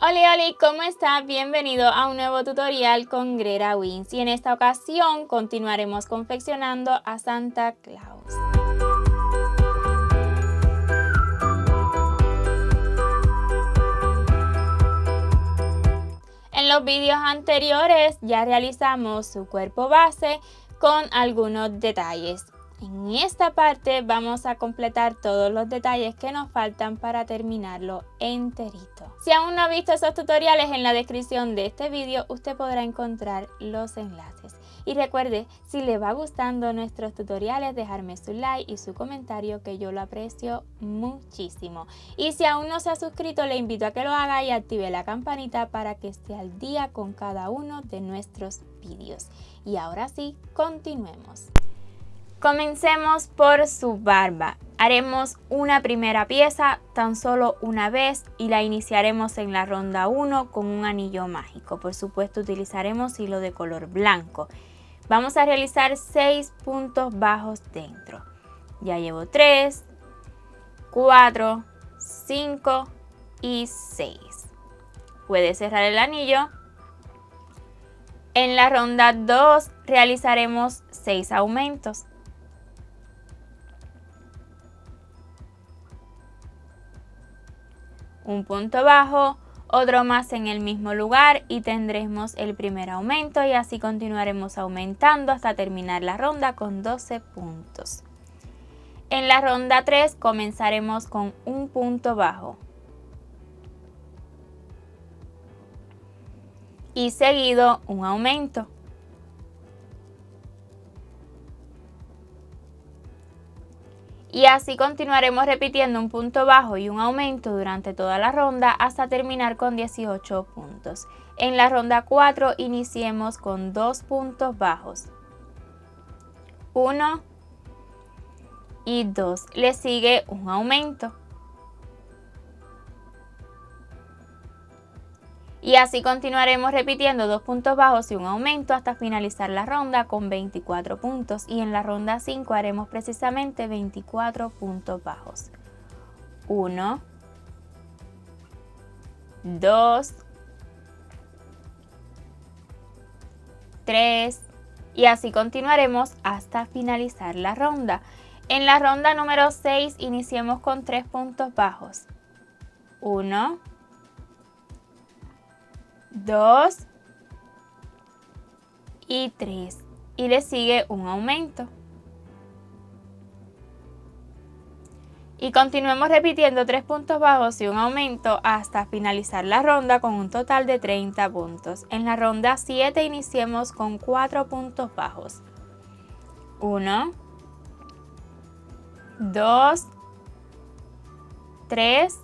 Hola, ¿cómo estás? Bienvenido a un nuevo tutorial con Greta Wins y en esta ocasión continuaremos confeccionando a Santa Claus. En los vídeos anteriores ya realizamos su cuerpo base con algunos detalles. En esta parte vamos a completar todos los detalles que nos faltan para terminarlo enterito. Si aún no ha visto esos tutoriales, en la descripción de este vídeo usted podrá encontrar los enlaces. Y recuerde, si le va gustando nuestros tutoriales, dejarme su like y su comentario, que yo lo aprecio muchísimo. Y si aún no se ha suscrito, le invito a que lo haga y active la campanita para que esté al día con cada uno de nuestros vídeos. Y ahora sí, continuemos. Comencemos por su barba. Haremos una primera pieza tan solo una vez y la iniciaremos en la ronda 1 con un anillo mágico. Por supuesto utilizaremos hilo de color blanco. Vamos a realizar 6 puntos bajos dentro. Ya llevo 3, 4, 5 y 6. Puede cerrar el anillo. En la ronda 2 realizaremos 6 aumentos. Un punto bajo, otro más en el mismo lugar y tendremos el primer aumento y así continuaremos aumentando hasta terminar la ronda con 12 puntos. En la ronda 3 comenzaremos con un punto bajo y seguido un aumento. Y así continuaremos repitiendo un punto bajo y un aumento durante toda la ronda hasta terminar con 18 puntos. En la ronda 4 iniciemos con 2 puntos bajos. 1 y 2. Le sigue un aumento. Y así continuaremos repitiendo 2 puntos bajos y un aumento hasta finalizar la ronda con 24 puntos. Y en la ronda 5 haremos precisamente 24 puntos bajos. 1, 2, 3 y así continuaremos hasta finalizar la ronda. En la ronda número 6 iniciemos con 3 puntos bajos. 1, 2 y 3 y le sigue un aumento. Y continuemos repitiendo 3 puntos bajos y un aumento hasta finalizar la ronda con un total de 30 puntos. En la ronda 7 iniciemos con 4 puntos bajos. 1, 2, 3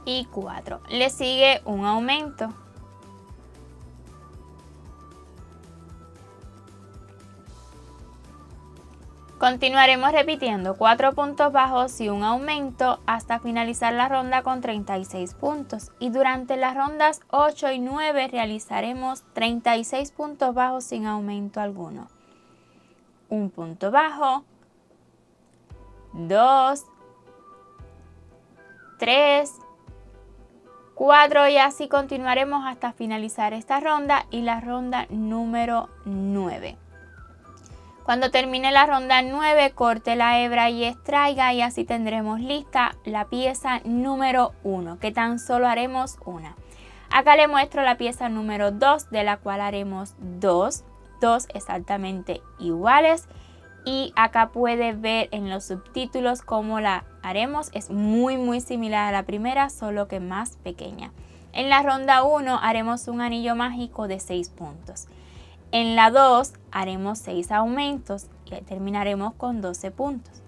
y 4. Le sigue un aumento. Continuaremos repitiendo 4 puntos bajos y un aumento hasta finalizar la ronda con 36 puntos. Y durante las rondas 8 y 9 realizaremos 36 puntos bajos sin aumento alguno. Un punto bajo, 2, 3, 4 y así continuaremos hasta finalizar esta ronda y la ronda número 9. Cuando termine la ronda 9, corte la hebra y extraiga y así tendremos lista la pieza número 1, que tan solo haremos una. Acá le muestro la pieza número 2, de la cual haremos dos exactamente iguales. Y acá puede ver en los subtítulos cómo la haremos. Es muy similar a la primera, solo que más pequeña. En la ronda 1 haremos un anillo mágico de 6 puntos. En la 2 haremos 6 aumentos y terminaremos con 12 puntos.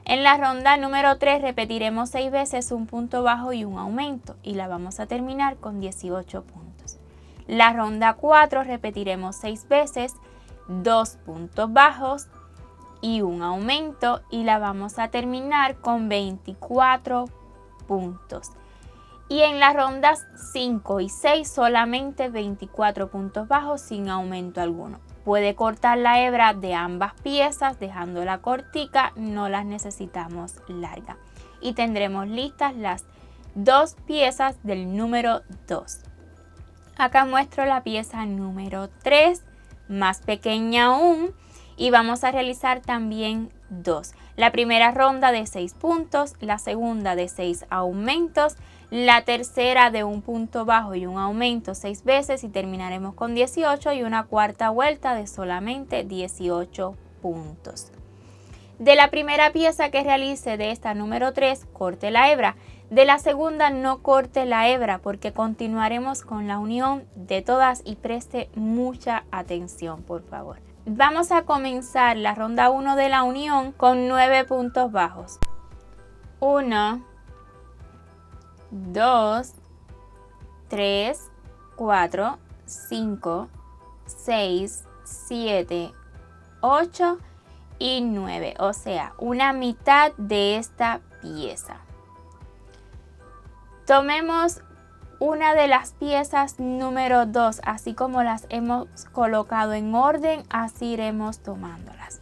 En la ronda número 3 repetiremos 6 veces un punto bajo y un aumento y la vamos a terminar con 18 puntos. La ronda 4 repetiremos 6 veces 2 puntos bajos y un aumento y la vamos a terminar con 24 puntos. Y en las rondas 5 y 6 solamente 24 puntos bajos sin aumento alguno. Puede cortar la hebra de ambas piezas dejándola cortica, no las necesitamos larga. Y tendremos listas las 2 piezas del número 2. Acá muestro la pieza número 3, más pequeña aún, y vamos a realizar también 2. La primera ronda de 6 puntos, la segunda de 6 aumentos, la tercera de un punto bajo y un aumento 6 veces y terminaremos con 18 y una cuarta vuelta de solamente 18 puntos. De la primera pieza que realice de esta número 3, corte la hebra. De la segunda no corte la hebra porque continuaremos con la unión de todas y preste mucha atención, por favor. Vamos a comenzar la ronda 1 de la unión con 9 puntos bajos. 1, 2, 3, 4, 5, 6, 7, 8 y 9, o sea, una mitad de esta pieza. Tomemos una de las piezas número 2, así como las hemos colocado en orden, así iremos tomándolas.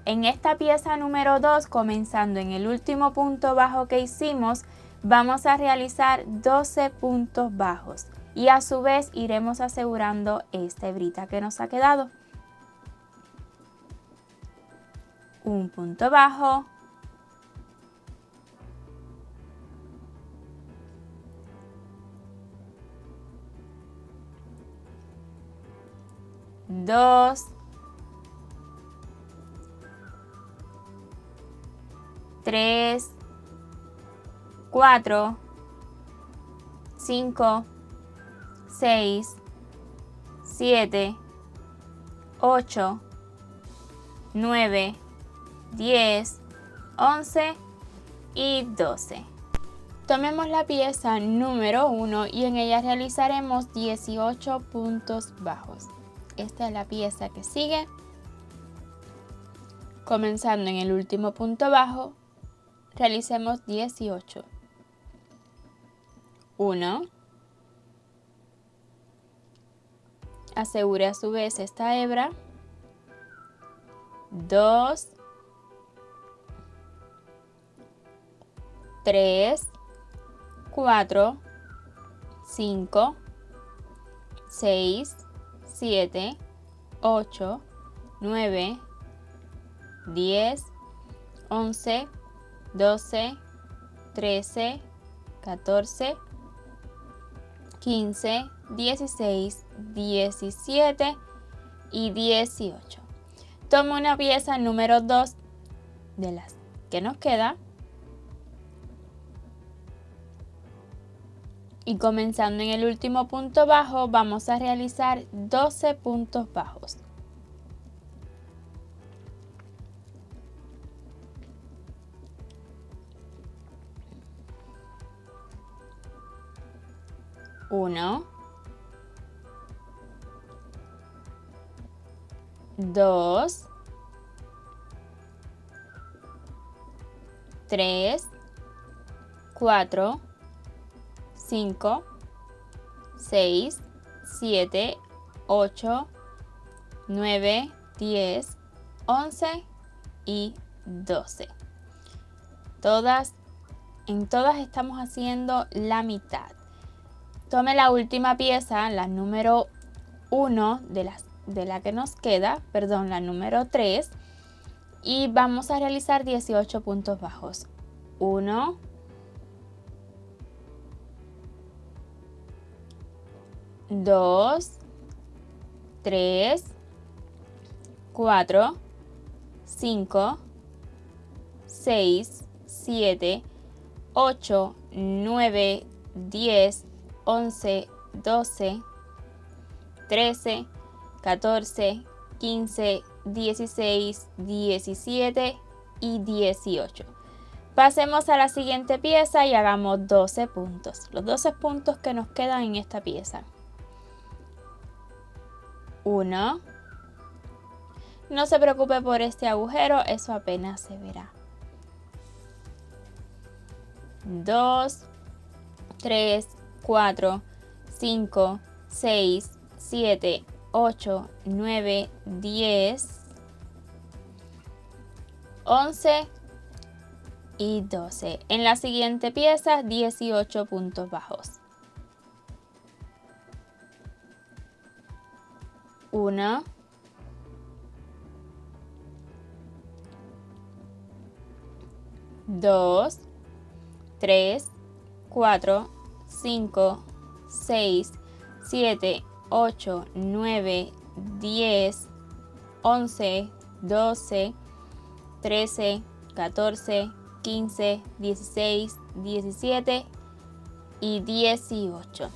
En esta pieza número 2, comenzando en el último punto bajo que hicimos, vamos a realizar 12 puntos bajos y a su vez iremos asegurando esta hebrita que nos ha quedado. Un punto bajo, dos, tres, 4, 5, 6, 7, 8, 9, 10, 11 y 12. Tomemos la pieza número 1 y en ella realizaremos 18 puntos bajos. Esta es la pieza que sigue. Comenzando en el último punto bajo, realicemos 18. 1. Asegure a su vez esta hebra. 2, 3, 4, 5, 6, 7, 8, 9, 10, 11, 12, 13, 14, 15, 16, 17 y 18. Tomo una pieza número 2 de las que nos queda y comenzando en el último punto bajo vamos a realizar 12 puntos bajos. 1, 2, 3, 4, 5, 6, 7, 8, 9, 10, 11 y 12. En todas estamos haciendo la mitad. Tome la última pieza, la número 1 de la que nos queda, perdón, la número 3, y vamos a realizar 18 puntos bajos. 1, 2, 3, 4, 5, 6, 7, 8, 9, 10, 11, 12, 13, 14, 15, 16, 17 y 18. Pasemos a la siguiente pieza y hagamos 12 puntos. Los 12 puntos que nos quedan en esta pieza. 1. No se preocupe por este agujero, eso apenas se verá. 2, 3, 4, 5, 6, 7, 8, 9, 10, 11 y 12. En la siguiente pieza, 18 puntos bajos. 1, 2, 3, 4, 5, 6, 7, 8, 9, 10, 11, 12, 13, 14, 15, 16, 17 y 18.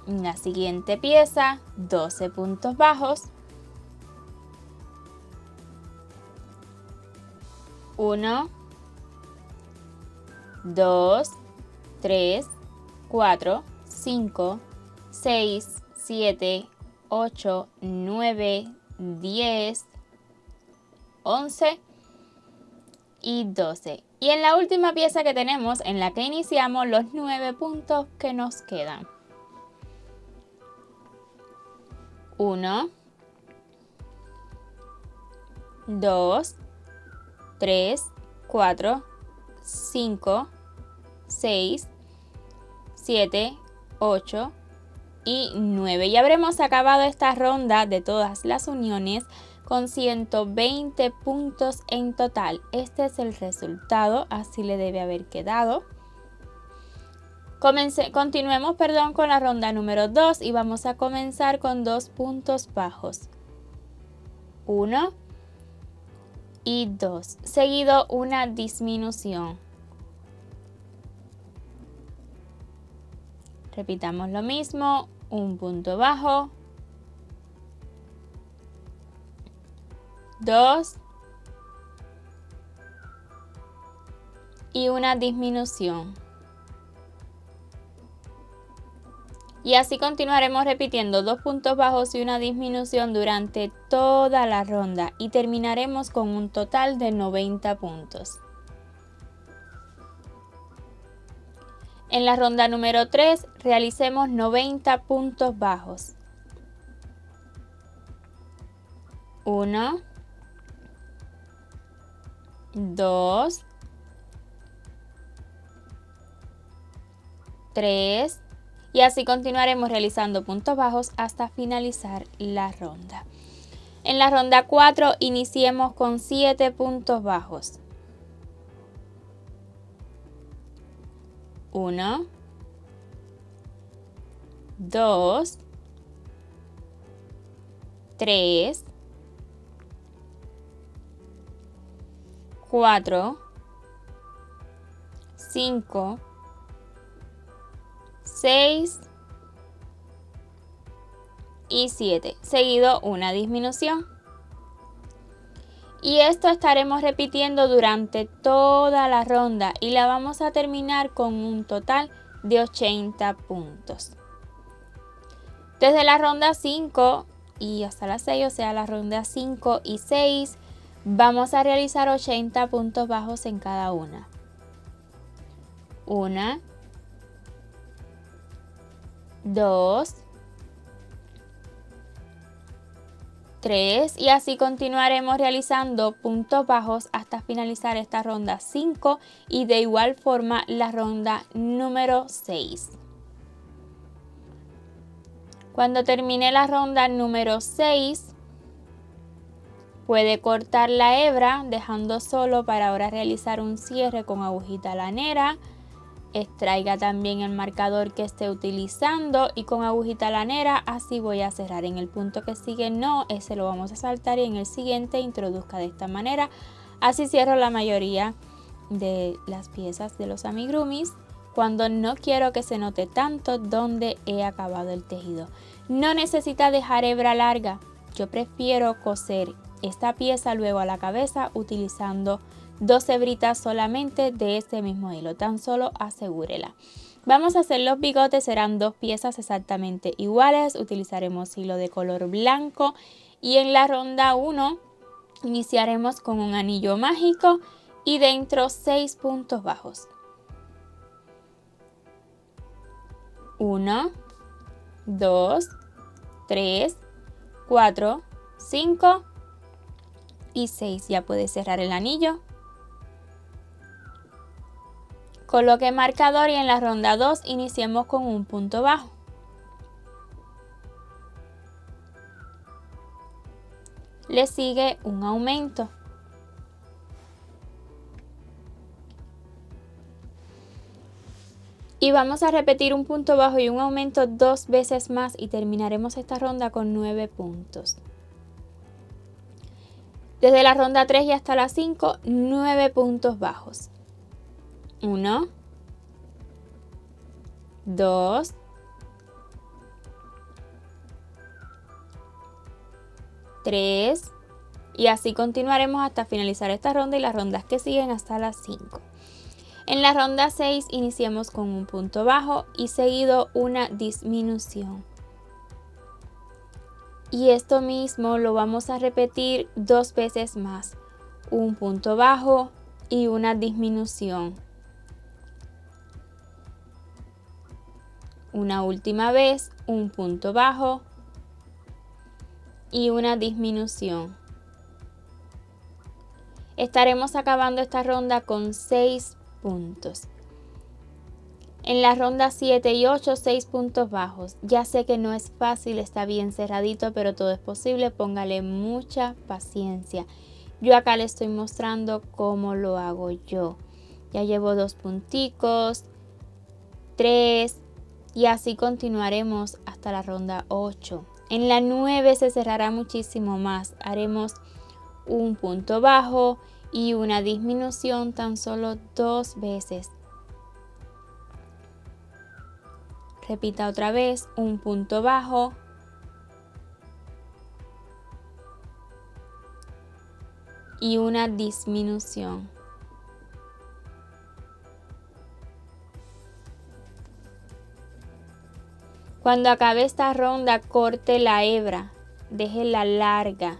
En la siguiente pieza, 12 puntos bajos. 1, 2, 3, 4, 5, 6, 7, 8, 9, 10, 11 y 12. Y en la última pieza que tenemos, en la que iniciamos, los 9 puntos que nos quedan. 1, 2, 3, 4, 5, 6, 7, 8 y 9. Y habremos acabado esta ronda de todas las uniones con 120 puntos en total. Este es el resultado, así le debe haber quedado. Continuemos con la ronda número 2 y vamos a comenzar con 2 puntos bajos. 1 y 2, seguido una disminución. Repitamos lo mismo, un punto bajo, 2 y una disminución. Y así continuaremos repitiendo 2 puntos bajos y una disminución durante toda la ronda y terminaremos con un total de 90 puntos. En la ronda número 3 realicemos 90 puntos bajos. 1, 2, 3 y así continuaremos realizando puntos bajos hasta finalizar la ronda. En la ronda 4 iniciemos con 7 puntos bajos. 1, 2, 3, 4, 5, 6 y 7, seguido una disminución. Y esto estaremos repitiendo durante toda la ronda y la vamos a terminar con un total de 80 puntos. Desde la ronda 5 y hasta la 6, o sea, la ronda 5 y 6, vamos a realizar 80 puntos bajos en cada una. 1, 2, 3 y así continuaremos realizando puntos bajos hasta finalizar esta ronda 5 y de igual forma la ronda número 6. Cuando termine la ronda número 6, puede cortar la hebra dejando solo para ahora realizar un cierre con agujita lanera. Extraiga también el marcador que esté utilizando y con agujita lanera así voy a cerrar. En el punto que sigue no, ese lo vamos a saltar y en el siguiente introduzca de esta manera. Así cierro la mayoría de las piezas de los amigurumis cuando no quiero que se note tanto donde he acabado el tejido. No necesita dejar hebra larga, yo prefiero coser esta pieza luego a la cabeza utilizando 2 hebritas solamente de este mismo hilo, tan solo asegúrela. Vamos a hacer los bigotes, serán 2 piezas exactamente iguales, utilizaremos hilo de color blanco y en la ronda 1 iniciaremos con un anillo mágico y dentro 6 puntos bajos. 1, 2, 3, 4, 5 y 6. Ya puedes cerrar el anillo. Coloque marcador y en la ronda 2 iniciemos con un punto bajo. Le sigue un aumento. Y vamos a repetir un punto bajo y un aumento 2 veces más y terminaremos esta ronda con 9 puntos. Desde la ronda 3 y hasta la 5, 9 puntos bajos. 1, 2, 3 y así continuaremos hasta finalizar esta ronda y las rondas que siguen hasta las 5. En la ronda 6 iniciemos con un punto bajo y seguido una disminución. Y esto mismo lo vamos a repetir 2 veces más. Un punto bajo y una disminución. Una última vez, un punto bajo y una disminución. Estaremos acabando esta ronda con 6 puntos. En la ronda 7 y 8, 6 puntos bajos. Ya sé que no es fácil, está bien cerradito, pero todo es posible. Póngale mucha paciencia. Yo acá le estoy mostrando cómo lo hago yo. Ya llevo 2 punticos, 3 y así continuaremos hasta la ronda 8. En la 9 se cerrará muchísimo más. Haremos un punto bajo y una disminución tan solo 2 veces. Repita otra vez, un punto bajo y una disminución. Cuando acabe esta ronda, corte la hebra, déjela larga.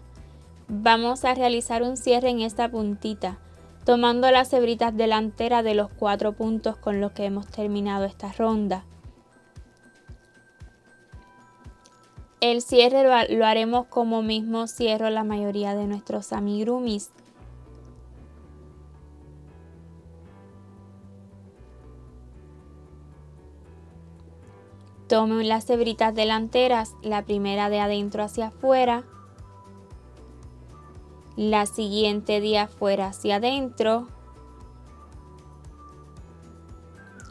Vamos a realizar un cierre en esta puntita, tomando las hebritas delanteras de los 4 puntos con los que hemos terminado esta ronda. El cierre lo haremos como mismo cierro la mayoría de nuestros amigurumis. Tomen las hebritas delanteras, la primera de adentro hacia afuera, la siguiente de afuera hacia adentro,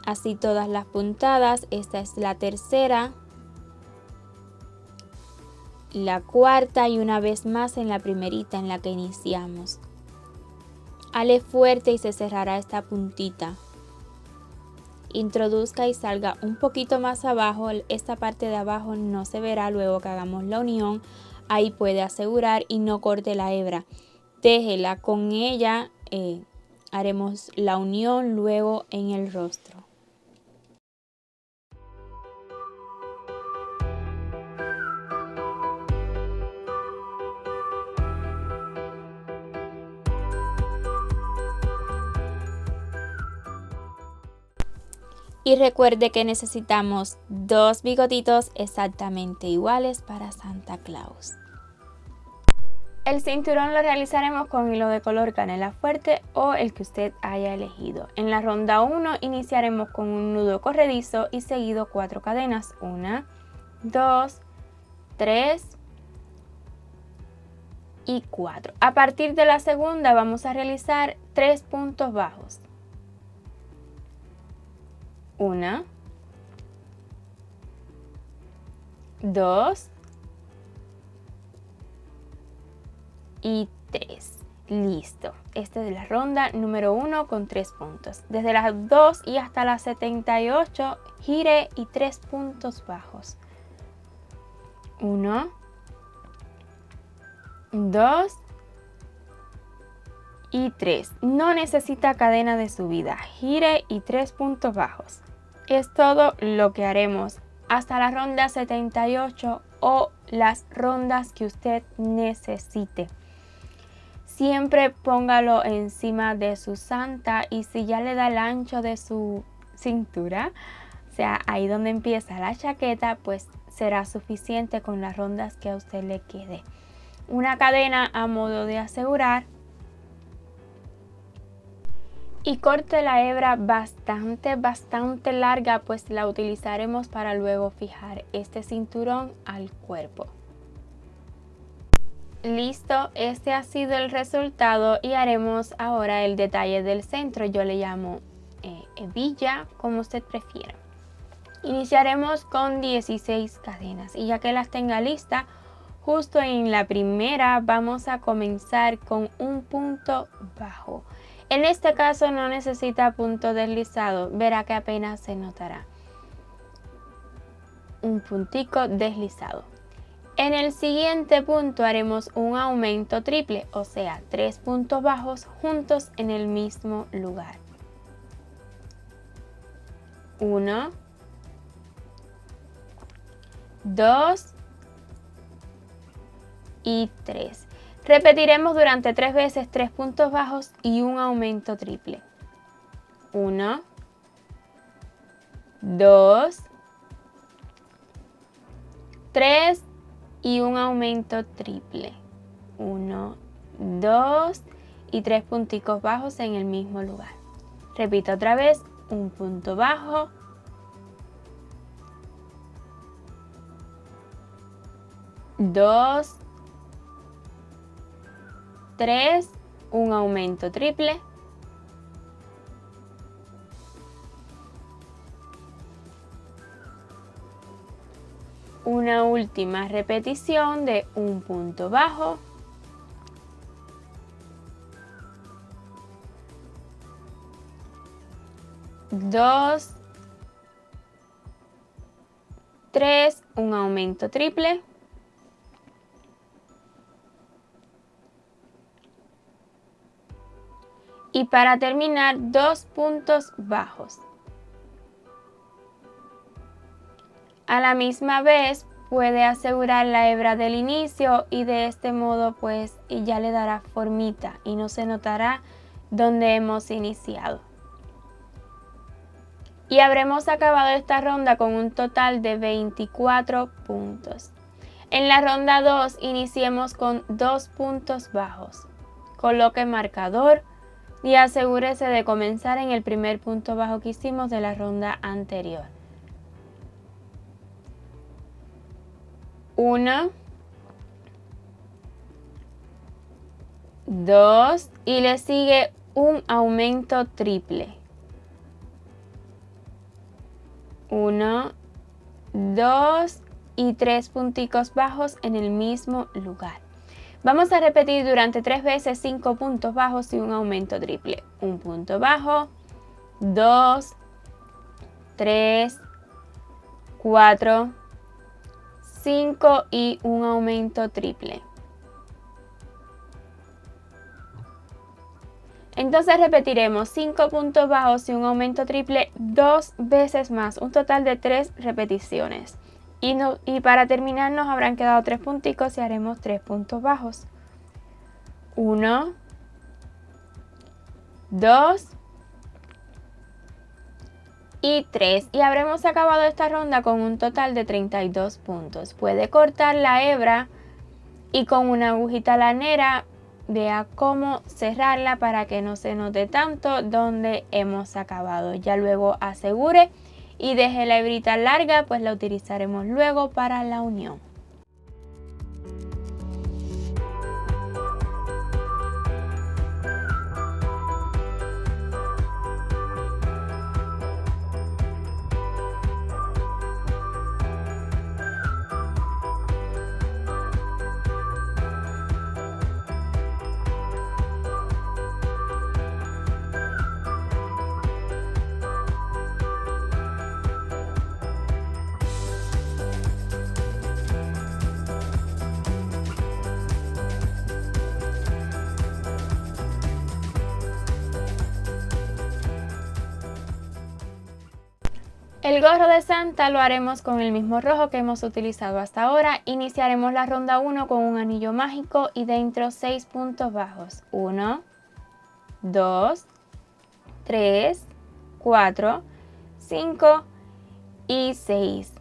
así todas las puntadas. Esta es la tercera, la cuarta y una vez más en la primerita en la que iniciamos. Ale fuerte y se cerrará esta puntita. Introduzca y salga un poquito más abajo. Esta parte de abajo no se verá luego que hagamos la unión. Ahí puede asegurar y no corte la hebra. Déjela, con ella haremos la unión luego en el rostro. Y recuerde que necesitamos 2 bigotitos exactamente iguales para Santa Claus. El cinturón lo realizaremos con hilo de color canela fuerte o el que usted haya elegido. En la ronda 1 iniciaremos con un nudo corredizo y seguido 4 cadenas. 1, 2, 3 y 4. A partir de la segunda vamos a realizar 3 puntos bajos. 1, 2 y 3. Listo. Esta es la ronda número 1 con 3 puntos. Desde las 2 y hasta las 78, gire y 3 puntos bajos. 1, 2 y 3. No necesita cadena de subida. Gire y 3 puntos bajos. Es todo lo que haremos hasta la ronda 78 o las rondas que usted necesite. Siempre póngalo encima de su santa y si ya le da el ancho de su cintura, o sea, ahí donde empieza la chaqueta, pues será suficiente con las rondas que a usted le quede. Una cadena a modo de asegurar. Y corte la hebra bastante larga, pues la utilizaremos para luego fijar este cinturón al cuerpo. Listo, este ha sido el resultado y haremos ahora el detalle del centro. Yo le llamo hebilla, como usted prefiera. Iniciaremos con 16 cadenas y ya que las tenga listas, justo en la primera vamos a comenzar con un punto bajo. En este caso no necesita punto deslizado, verá que apenas se notará un puntico deslizado. En el siguiente punto haremos un aumento triple, o sea, 3 puntos bajos juntos en el mismo lugar. 1, 2 y 3. Repetiremos durante 3 veces 3 puntos bajos y un aumento triple. 1, 2, 3 y un aumento triple. 1, 2 y 3 punticos bajos en el mismo lugar. Repito otra vez, un punto bajo, 2, 3, un aumento triple, una última repetición de un punto bajo, 2, 3, un aumento triple, y para terminar 2 puntos bajos. A la misma vez puede asegurar la hebra del inicio y de este modo pues ya le dará formita y no se notará donde hemos iniciado. Y habremos acabado esta ronda con un total de 24 puntos. En la ronda 2 iniciemos con 2 puntos bajos. Coloque marcador y asegúrese de comenzar en el primer punto bajo que hicimos de la ronda anterior. 1, 2 y le sigue un aumento triple. 1, 2 y 3 punticos bajos en el mismo lugar. Vamos a repetir durante 3 veces 5 puntos bajos y un aumento triple. Un punto bajo, 2, 3, 4, 5 y un aumento triple. Entonces repetiremos 5 puntos bajos y un aumento triple 2 veces más, un total de 3 repeticiones. Y para terminar nos habrán quedado 3 punticos y haremos 3 puntos bajos. 1, 2 y 3. Y habremos acabado esta ronda con un total de 32 puntos. Puede cortar la hebra y con una agujita lanera vea cómo cerrarla para que no se note tanto donde hemos acabado. Ya luego asegure y deje la hebrita larga, pues la utilizaremos luego para la unión. El gorro de Santa lo haremos con el mismo rojo que hemos utilizado hasta ahora. Iniciaremos la ronda 1 con un anillo mágico y dentro 6 puntos bajos. 1, 2, 3, 4, 5 y 6.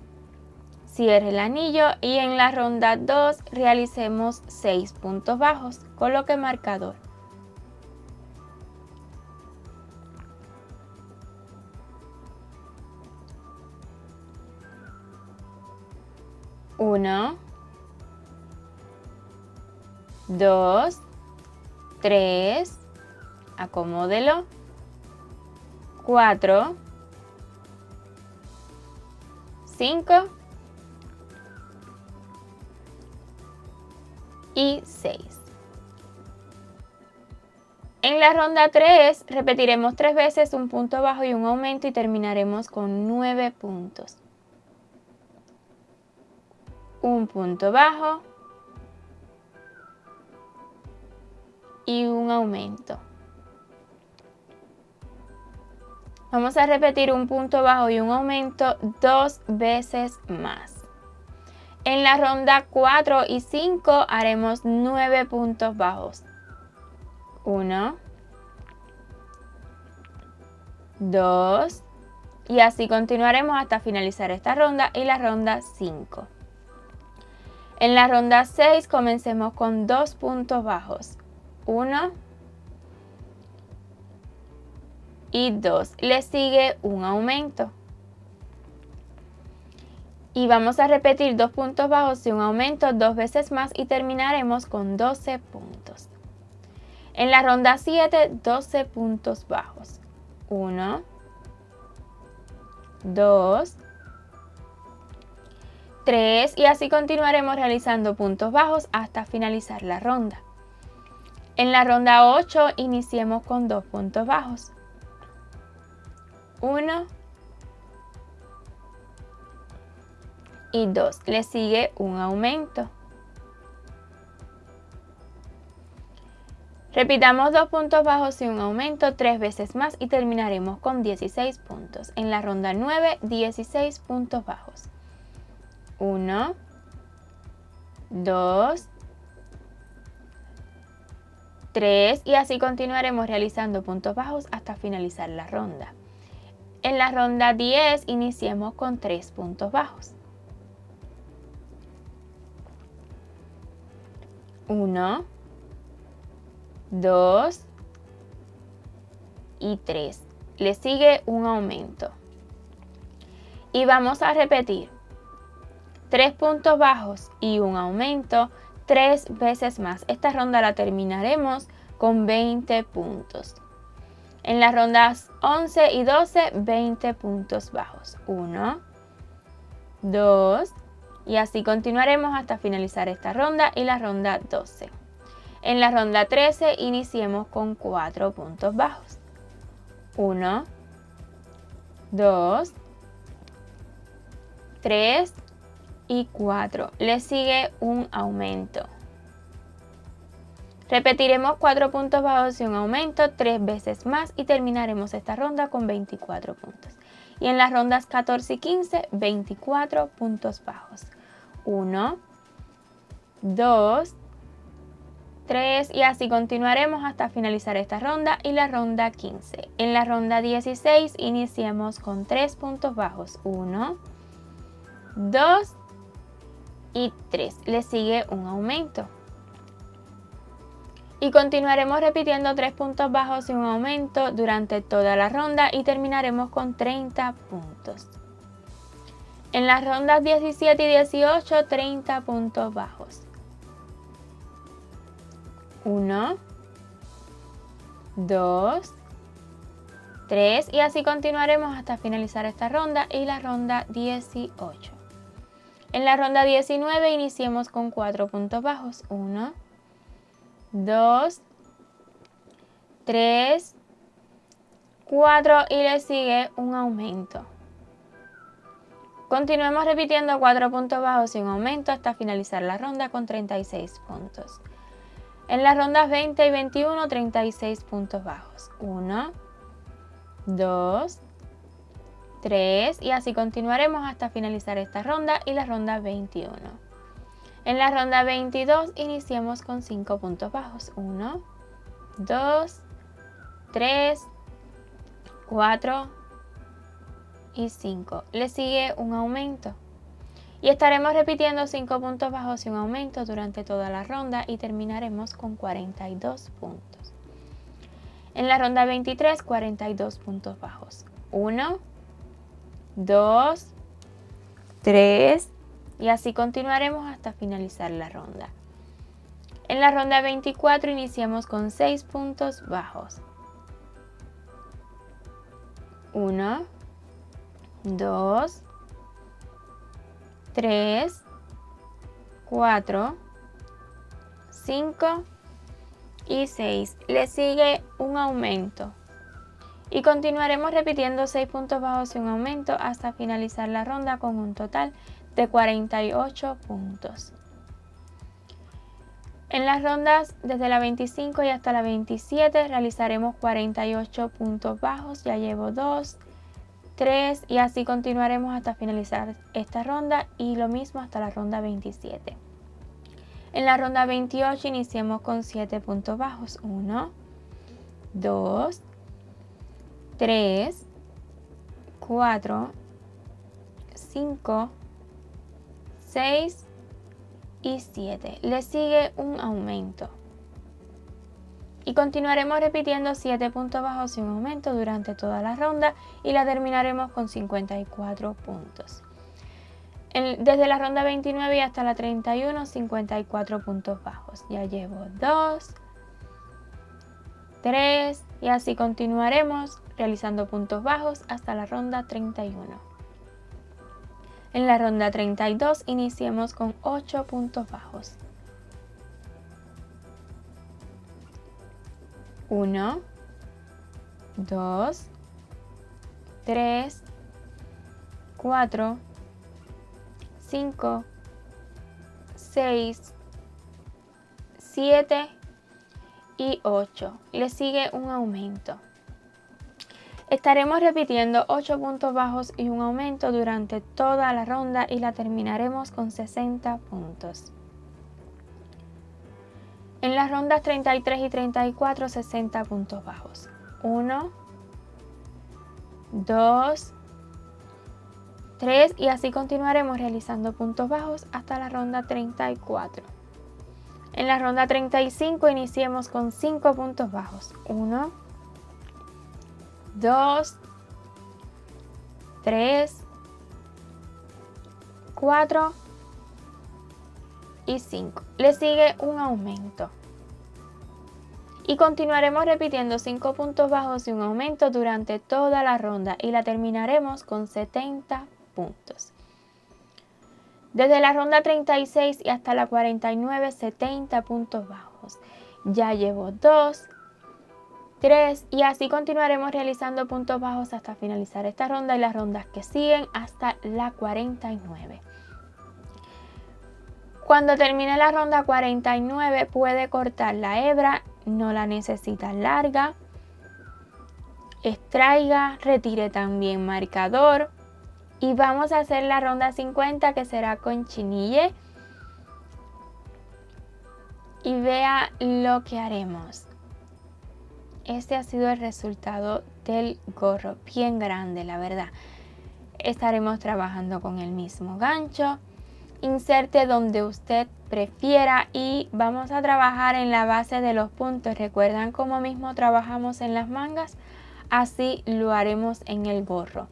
Cierre el anillo y en la ronda 2 realicemos 6 puntos bajos. Coloque marcador. 1, 2, 3, acomódelo, 4, 5 y 6. En la ronda 3 repetiremos 3 veces un punto bajo y un aumento y terminaremos con 9 puntos. Un punto bajo y un aumento. Vamos a repetir un punto bajo y un aumento 2 veces más. En la ronda 4 y 5 haremos 9 puntos bajos. 1, 2 y así continuaremos hasta finalizar esta ronda y la ronda 5. En la ronda 6 comencemos con 2 puntos bajos. 1 y 2. Le sigue un aumento. Y vamos a repetir 2 puntos bajos y un aumento 2 veces más y terminaremos con 12 puntos. En la ronda 7, 12 puntos bajos. 1, 2, 3 y así continuaremos realizando puntos bajos hasta finalizar la ronda. En la ronda 8 iniciemos con 2 puntos bajos. 1 y 2. Le sigue un aumento. Repitamos 2 puntos bajos y un aumento 3 veces más y terminaremos con 16 puntos. En la ronda 9, 16 puntos bajos. 1, 2, 3 y así continuaremos realizando puntos bajos hasta finalizar la ronda. En la ronda 10 iniciemos con 3 puntos bajos. 1, 2 y 3. Le sigue un aumento. Y vamos a repetir 3 puntos bajos y un aumento 3 veces más. Esta ronda la terminaremos con 20 puntos. En las rondas 11 y 12, 20 puntos bajos. 1, 2 y así continuaremos hasta finalizar esta ronda y la ronda 12. En la ronda 13 iniciemos con 4 puntos bajos. 1, 2, 3 y 4. Le sigue un aumento. Repetiremos 4 puntos bajos y un aumento 3 veces más y terminaremos esta ronda con 24 puntos. Y en las rondas 14 y 15, 24 puntos bajos. 1, 2, 3 y así continuaremos hasta finalizar esta ronda y la ronda 15. En la ronda 16 iniciemos con 3 puntos bajos. 1, 2 y 3. Le sigue un aumento. Y continuaremos repitiendo 3 puntos bajos y un aumento durante toda la ronda y terminaremos con 30 puntos. En las rondas 17 y 18, 30 puntos bajos. 1, 2, 3 y así continuaremos hasta finalizar esta ronda y la ronda 18. En la ronda 19 iniciemos con 4 puntos bajos. 1, 2, 3, 4 y le sigue un aumento. Continuemos repitiendo 4 puntos bajos y un aumento hasta finalizar la ronda con 36 puntos. En las rondas 20 y 21, 36 puntos bajos. 1, 2, 3 y así continuaremos hasta finalizar esta ronda y la ronda 21. En la ronda 22 iniciemos con 5 puntos bajos. 1, 2, 3, 4 y 5. Le sigue un aumento. Y estaremos repitiendo 5 puntos bajos y un aumento durante toda la ronda y terminaremos con 42 puntos. En la ronda 23, 42 puntos bajos. 1, 2, 3 y así continuaremos hasta finalizar la ronda. En la ronda 24 iniciamos con 6 puntos bajos. 1, 2, 3, 4, 5 y 6. Le sigue un aumento. Y continuaremos repitiendo 6 puntos bajos y un aumento hasta finalizar la ronda con un total de 48 puntos. En las rondas desde la 25 y hasta la 27 realizaremos 48 puntos bajos. Ya llevo 2, 3 y así continuaremos hasta finalizar esta ronda y lo mismo hasta la ronda 27. En la ronda 28 iniciamos con 7 puntos bajos. 1, 2, 3, 4, 5, 6 y 7. Le sigue un aumento. Y continuaremos repitiendo 7 puntos bajos y un aumento durante toda la ronda y la terminaremos con 54 puntos. Desde la ronda 29 y hasta la 31, 54 puntos bajos. Ya llevo 2, 3 y así continuaremos realizando puntos bajos hasta la ronda 31. En la ronda 32 iniciemos con 8 puntos bajos. 1, 2, 3, 4, 5, 6, 7 y 8. Le sigue un aumento. Estaremos repitiendo 8 puntos bajos y un aumento durante toda la ronda y la terminaremos con 60 puntos. En las rondas 33 y 34, 60 puntos bajos. 1, 2, 3 y así continuaremos realizando puntos bajos hasta la ronda 34. En la ronda 35 iniciemos con 5 puntos bajos. 1, 2, 3, 4 y 5. Le sigue un aumento. Y continuaremos repitiendo 5 puntos bajos y un aumento durante toda la ronda y la terminaremos con 70 puntos. Desde la ronda 36 y hasta la 49, 70 puntos bajos. Ya llevo 2, 3 y así continuaremos realizando puntos bajos hasta finalizar esta ronda y las rondas que siguen hasta la 49. Cuando termine la ronda 49 puede cortar la hebra, no la necesita larga, extraiga, retire también marcador y vamos a hacer la ronda 50 que será con chinille y vea lo que haremos. Este ha sido el resultado del gorro, bien grande la verdad. Estaremos trabajando con el mismo gancho. Inserte donde usted prefiera y vamos a trabajar en la base de los puntos. ¿Recuerdan cómo mismo trabajamos en las mangas? Así lo haremos en el gorro.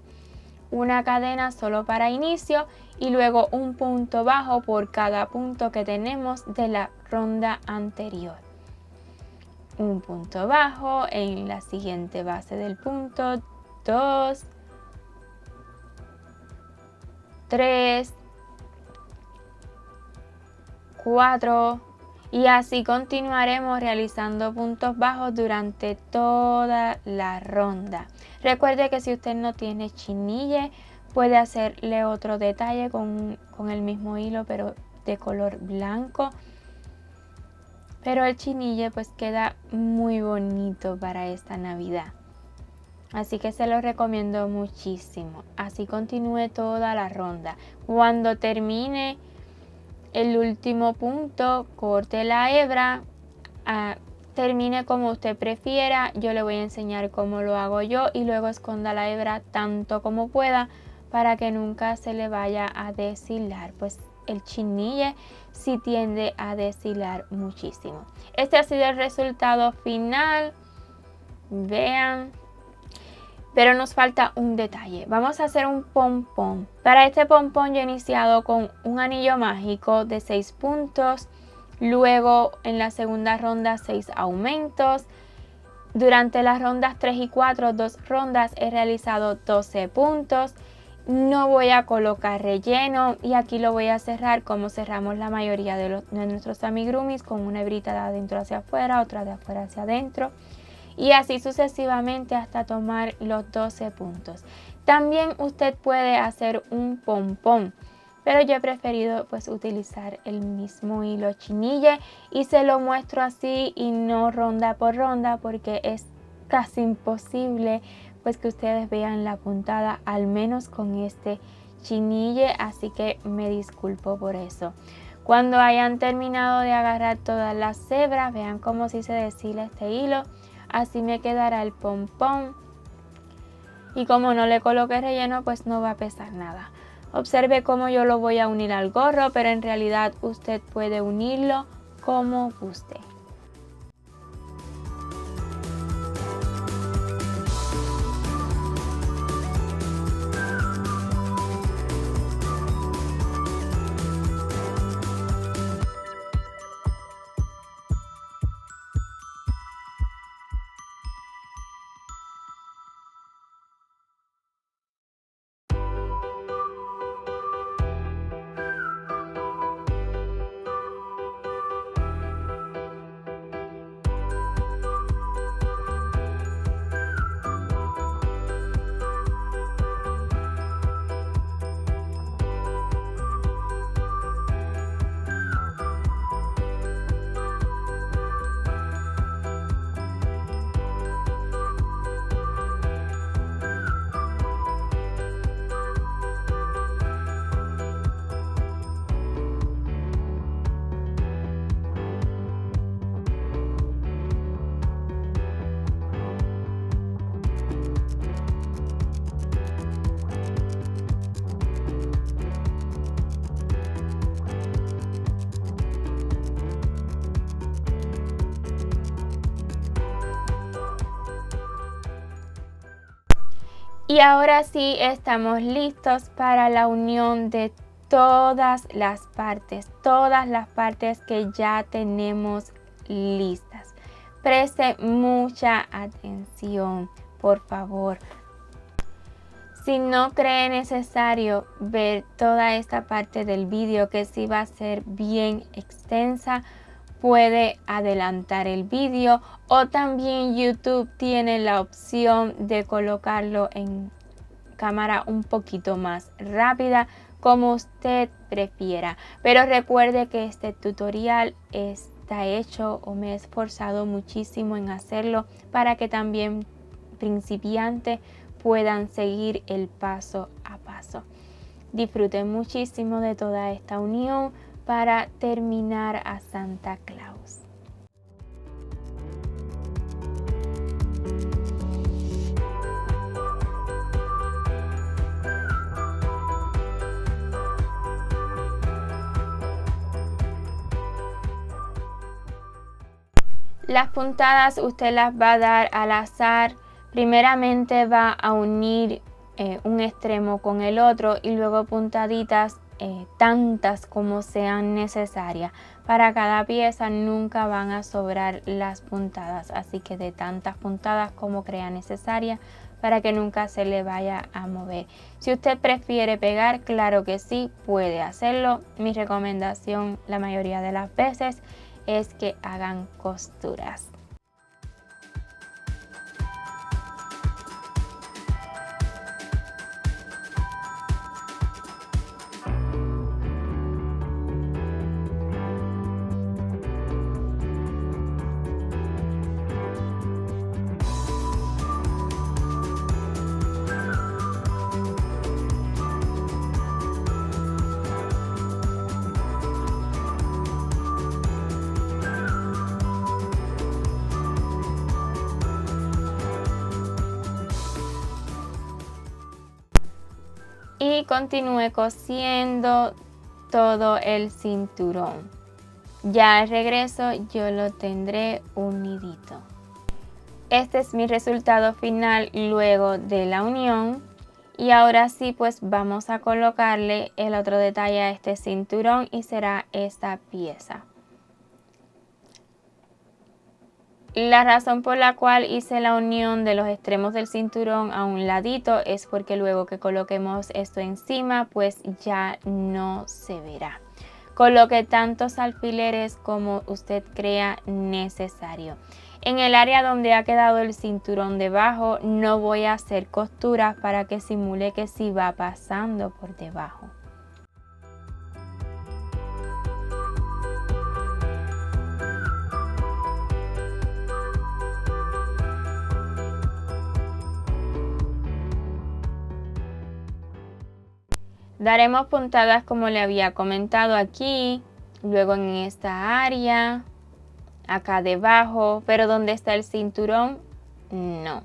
Una cadena solo para inicio y luego un punto bajo por cada punto que tenemos de la ronda anterior. Un punto bajo en la siguiente base del punto, 2, 3, 4 y así continuaremos realizando puntos bajos durante toda la ronda. Recuerde que si usted no tiene chinille puede hacerle otro detalle con el mismo hilo pero de color blanco. Pero el chinille pues queda muy bonito para esta Navidad. Así que se lo recomiendo muchísimo. Así continúe toda la ronda. Cuando termine el último punto, corte la hebra, termine como usted prefiera. Yo le voy a enseñar cómo lo hago yo y luego esconda la hebra tanto como pueda para que nunca se le vaya a deshilar. Pues el chinille sí tiende a deshilar muchísimo. Este ha sido el resultado final. Vean Pero nos falta un detalle. Vamos a hacer un pompón. Para este pompón yo he iniciado con un anillo mágico de 6 puntos. Luego en la segunda ronda 6 aumentos. Durante las rondas 3 y 4, 2 rondas, he realizado 12 puntos. No voy a colocar relleno y aquí lo voy a cerrar como cerramos la mayoría de nuestros amigurumis, con una hebrita de adentro hacia afuera, otra de afuera hacia adentro. Y así sucesivamente hasta tomar los 12 puntos. También usted puede hacer un pompón, pero yo he preferido pues utilizar el mismo hilo chinille y se lo muestro así y no ronda por ronda, porque es casi imposible pues que ustedes vean la puntada, al menos con este chinille, así que me disculpo por eso. Cuando hayan terminado de agarrar todas las hebras, vean cómo si se deshila este hilo. Así me quedará el pompón y como no le coloqué relleno pues no va a pesar nada. Observe cómo yo lo voy a unir al gorro, pero en realidad usted puede unirlo como guste. Y ahora sí estamos listos para la unión de todas las partes que ya tenemos listas. Preste mucha atención, por favor. Si no cree necesario ver toda esta parte del vídeo, que sí va a ser bien extensa, puede adelantar el vídeo, o también YouTube tiene la opción de colocarlo en cámara un poquito más rápida, como usted prefiera. Pero recuerde que este tutorial está hecho, o me he esforzado muchísimo en hacerlo, para que también principiantes puedan seguir el paso a paso. Disfruten muchísimo de toda esta unión para terminar a Santa Claus. Las puntadas usted las va a dar al azar. Primeramente va a unir un extremo con el otro y luego puntaditas tantas como sean necesarias. Para cada pieza nunca van a sobrar las puntadas, así que de tantas puntadas como crea necesaria, para que nunca se le vaya a mover. Si usted prefiere pegar, claro que sí, puede hacerlo. Mi recomendación la mayoría de las veces es que hagan costuras. Y continúe cosiendo todo el cinturón. Ya al regreso yo lo tendré unidito. Este es mi resultado final luego de la unión. Y ahora sí, pues vamos a colocarle el otro detalle a este cinturón y será esta pieza. La razón por la cual hice la unión de los extremos del cinturón a un ladito es porque luego que coloquemos esto encima, pues ya no se verá. Coloque tantos alfileres como usted crea necesario. En el área donde ha quedado el cinturón debajo, no voy a hacer costuras para que simule que sí va pasando por debajo. Daremos puntadas como le había comentado aquí, luego en esta área, acá debajo, pero donde está el cinturón, no.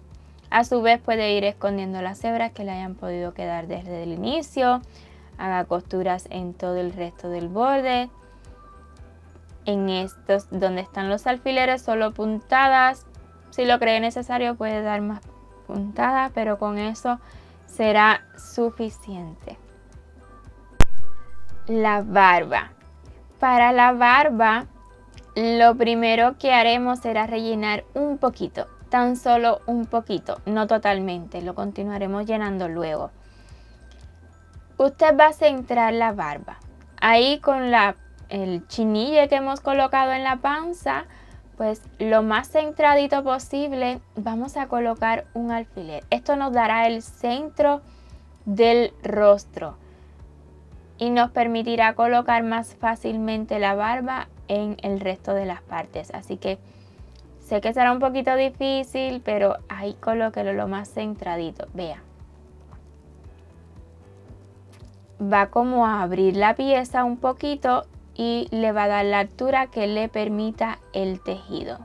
A su vez puede ir escondiendo las hebras que le hayan podido quedar desde el inicio. Haga costuras en todo el resto del borde. En estos donde están los alfileres, solo puntadas. Si lo cree necesario puede dar más puntadas, pero con eso será suficiente. La barba. Para la barba, lo primero que haremos será rellenar un poquito, tan solo un poquito, no totalmente, lo continuaremos llenando luego. Usted va a centrar la barba. Ahí con el chinille que hemos colocado en la panza, pues lo más centradito posible vamos a colocar un alfiler. Esto nos dará el centro del rostro y nos permitirá colocar más fácilmente la barba en el resto de las partes. Así que sé que será un poquito difícil, pero ahí colóquelo lo más centradito. Vea. Va como a abrir la pieza un poquito y le va a dar la altura que le permita el tejido.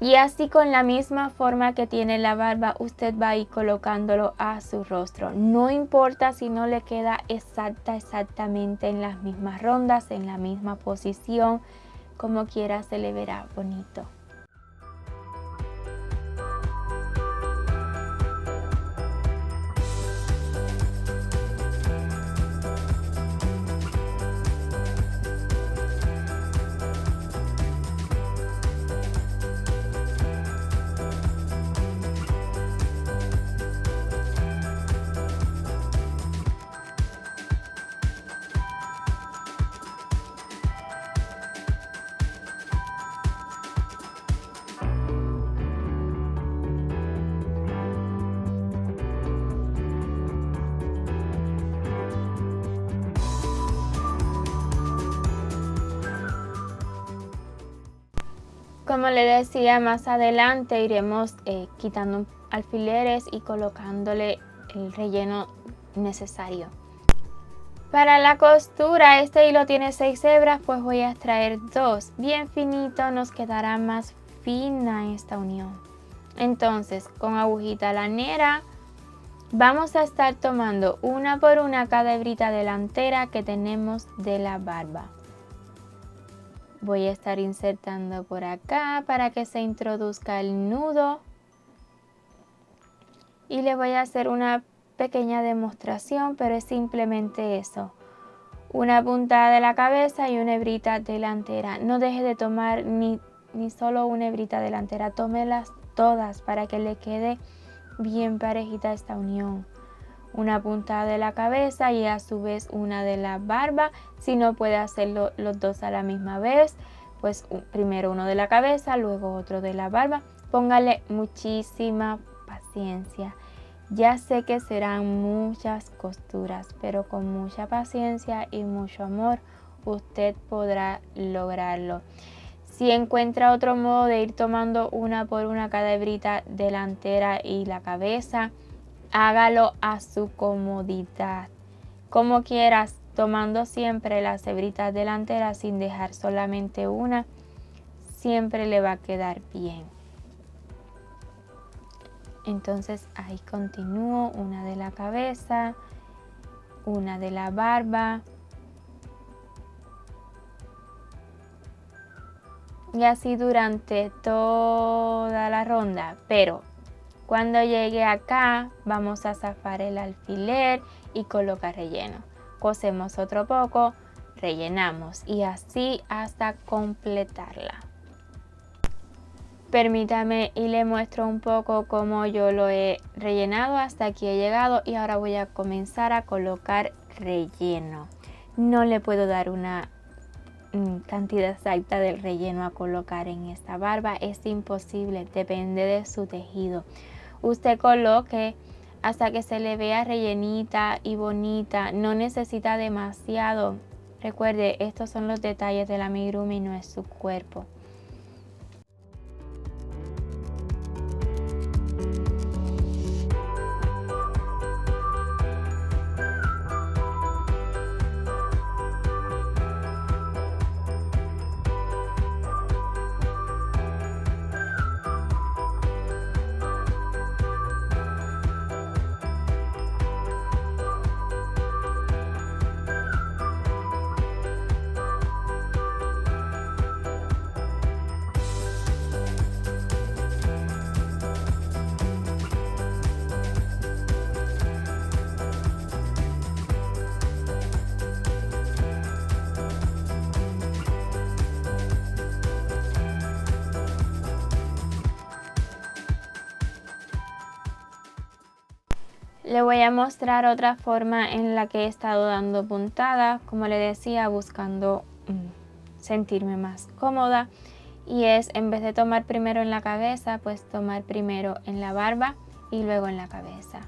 Y así con la misma forma que tiene la barba, usted va a ir colocándolo a su rostro. No importa si no le queda exactamente en las mismas rondas, en la misma posición, como quiera se le verá bonito. Como le decía, más adelante iremos quitando alfileres y colocándole el relleno necesario. Para la costura, este hilo tiene 6 hebras, pues voy a extraer 2. Bien finito, nos quedará más fina esta unión. Entonces, con agujita lanera, vamos a estar tomando una por una cada hebrita delantera que tenemos de la barba. Voy a estar insertando por acá para que se introduzca el nudo. Y le voy a hacer una pequeña demostración, pero es simplemente eso. Una puntada de la cabeza y una hebrita delantera. No deje de tomar ni solo una hebrita delantera, tómelas todas para que le quede bien parejita esta unión. Una puntada de la cabeza y a su vez una de la barba. Si no puede hacerlo los dos a la misma vez, pues primero uno de la cabeza, luego otro de la barba. Póngale muchísima paciencia. Ya sé que serán muchas costuras, pero con mucha paciencia y mucho amor usted podrá lograrlo. Si encuentra otro modo de ir tomando una por una cada hebrita delantera y la cabeza, hágalo a su comodidad. Como quieras, tomando siempre las hebritas delanteras sin dejar solamente una, siempre le va a quedar bien. Entonces ahí continúo, una de la cabeza, una de la barba, y así durante toda la ronda, pero cuando llegue acá vamos a zafar el alfiler y colocar relleno. Cosemos otro poco, rellenamos y así hasta completarla. Permítame y le muestro un poco cómo yo lo he rellenado. Hasta aquí he llegado y ahora voy a comenzar a colocar relleno. No le puedo dar una cantidad exacta del relleno a colocar en esta barba, es imposible, depende de su tejido. Usted coloque hasta que se le vea rellenita y bonita, no necesita demasiado. Recuerde, estos son los detalles del amigurumi, no es su cuerpo. Le voy a mostrar otra forma en la que he estado dando puntada, como le decía, buscando sentirme más cómoda. Y es, en vez de tomar primero en la cabeza, pues tomar primero en la barba y luego en la cabeza.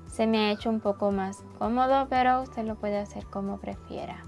Se me ha hecho un poco más cómodo, pero usted lo puede hacer como prefiera.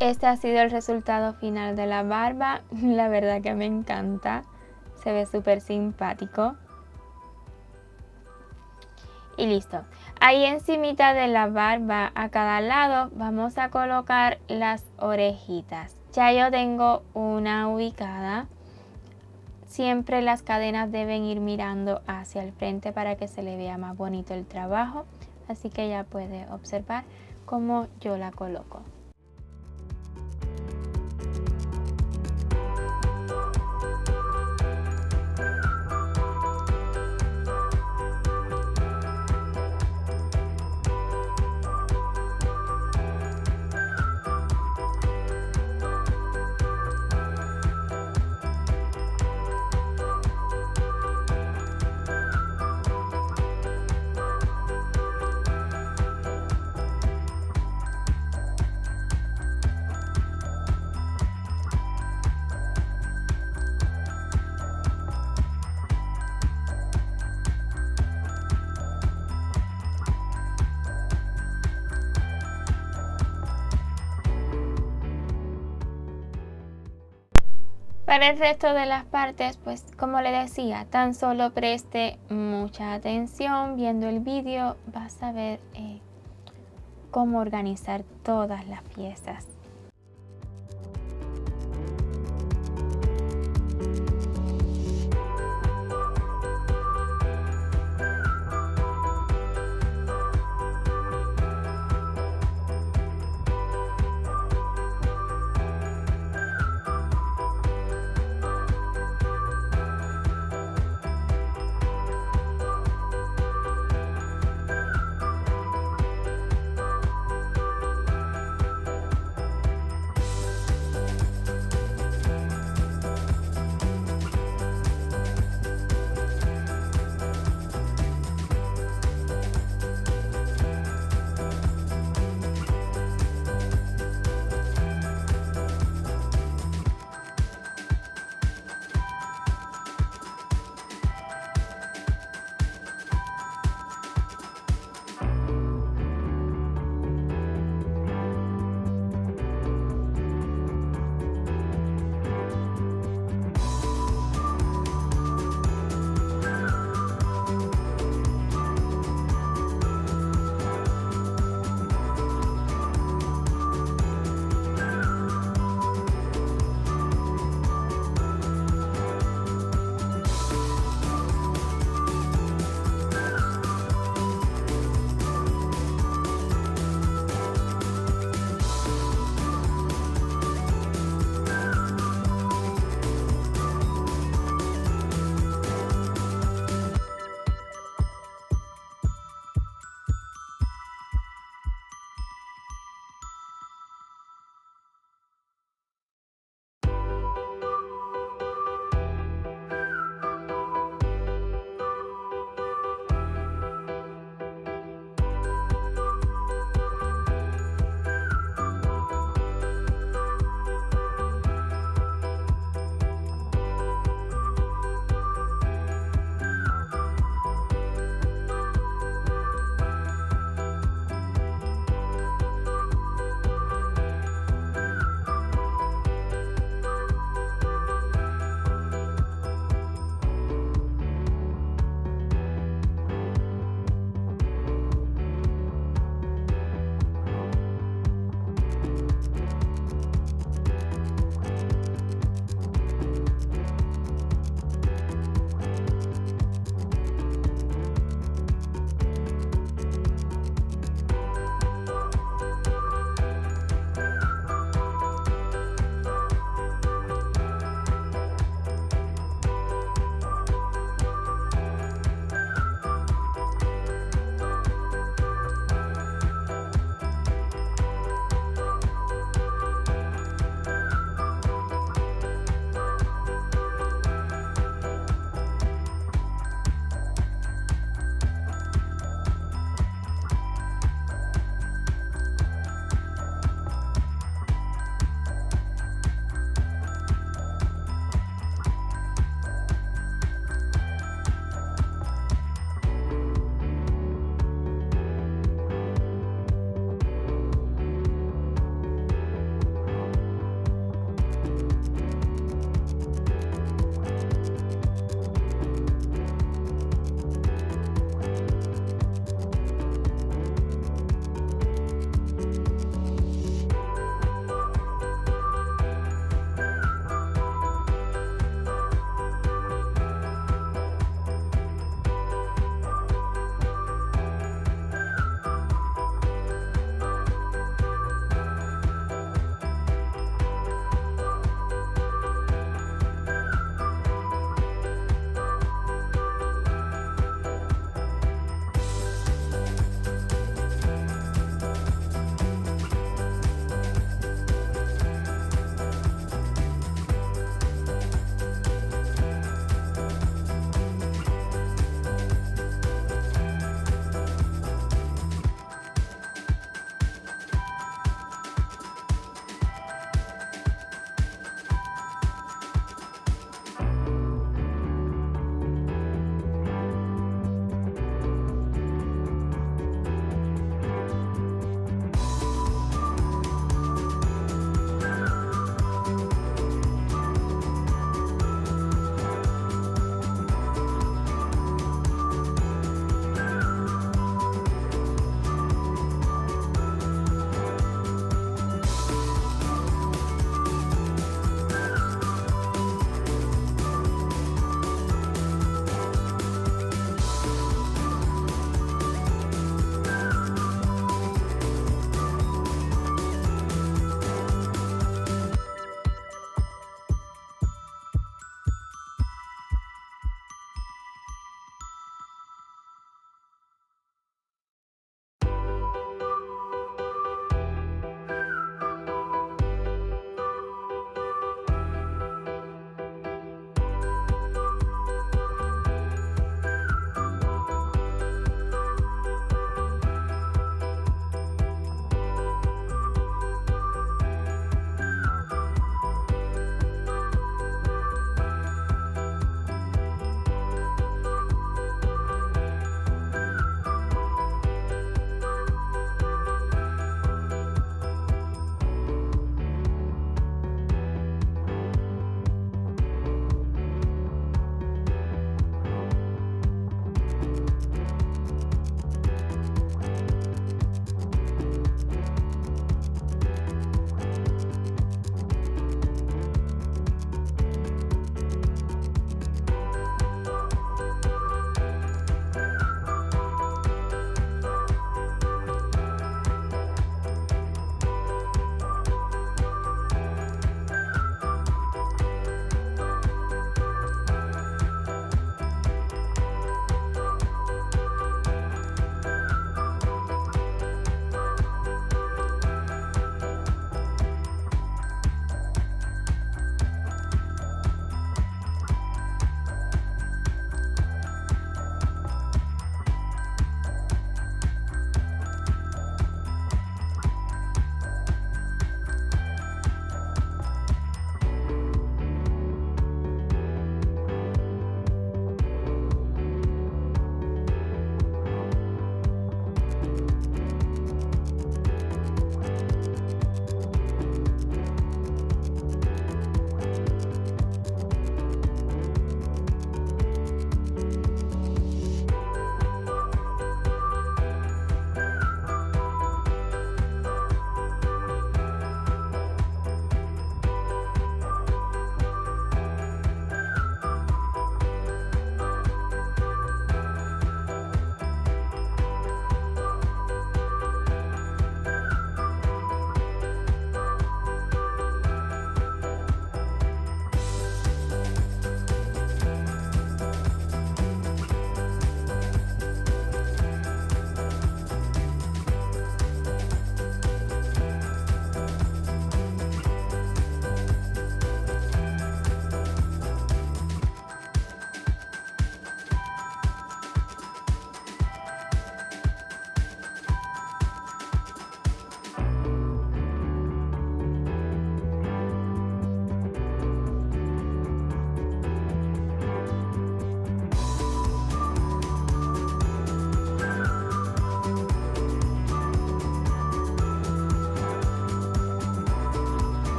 Este ha sido el resultado final de la barba. La verdad que me encanta. Se ve súper simpático. Y listo. Ahí encimita de la barba, a cada lado, vamos a colocar las orejitas. Ya yo tengo una ubicada. Siempre las cadenas deben ir mirando hacia el frente para que se le vea más bonito el trabajo. Así que ya puede observar cómo yo la coloco. Para el resto de las partes, pues como le decía, tan solo preste mucha atención viendo el vídeo, vas a ver cómo organizar todas las piezas.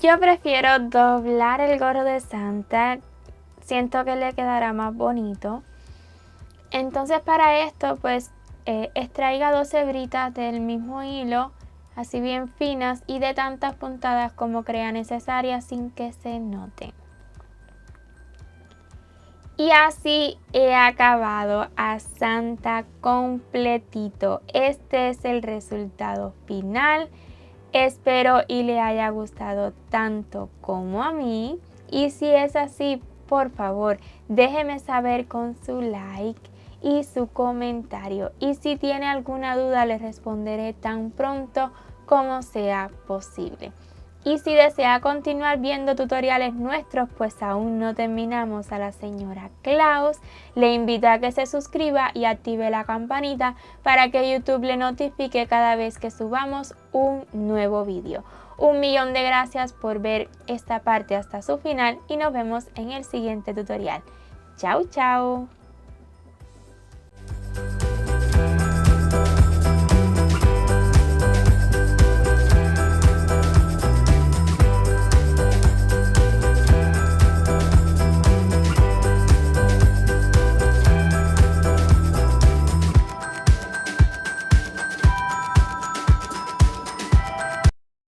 Yo prefiero doblar el gorro de Santa, siento que le quedará más bonito. Entonces para esto pues extraiga 2 hebritas del mismo hilo, así bien finas y de tantas puntadas como crea necesaria sin que se noten. Y así he acabado a Santa completito. Este es el resultado final. Espero y le haya gustado tanto como a mí. Y si es así, por favor, déjeme saber con su like y su comentario. Y si tiene alguna duda, le responderé tan pronto como sea posible. Y si desea continuar viendo tutoriales nuestros, pues aún no terminamos a la señora Claus, le invito a que se suscriba y active la campanita para que YouTube le notifique cada vez que subamos un nuevo vídeo. Un millón de gracias por ver esta parte hasta su final y nos vemos en el siguiente tutorial. Chao, chao.